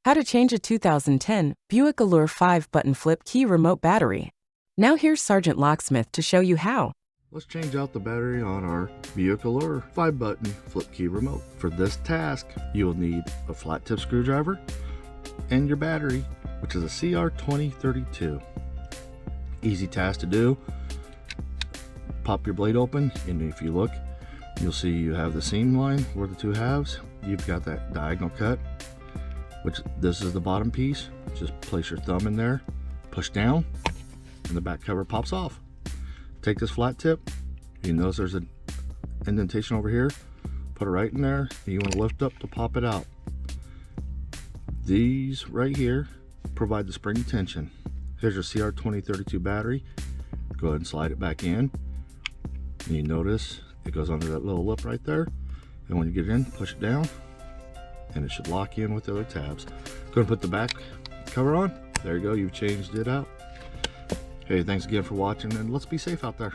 How to change a 2010 Buick Allure 5-button flip key remote battery. Now here's Sergeant Locksmith to show you how. Let's change out the battery on our Buick Allure 5-button flip key remote. For this task, you will need a flat tip screwdriver and your battery, which is a CR2032. Easy task to do. Pop your blade open, and if you look, you'll see you have the seam line where the two halves. You've got that diagonal cut, which this is the bottom piece. Just place your thumb in there, push down, and the back cover pops off. Take this flat tip, you notice there's an indentation over here, put it right in there, and you want to lift up to pop it out. These right here provide the spring tension. Here's your CR2032 battery. Go ahead and slide it back in, and you notice it goes under that little lip right there, and when you get it in, push it down, and it should lock in with the other tabs. Go ahead and put the back cover on. There you go, you've changed it out. Hey, thanks again for watching, and let's be safe out there.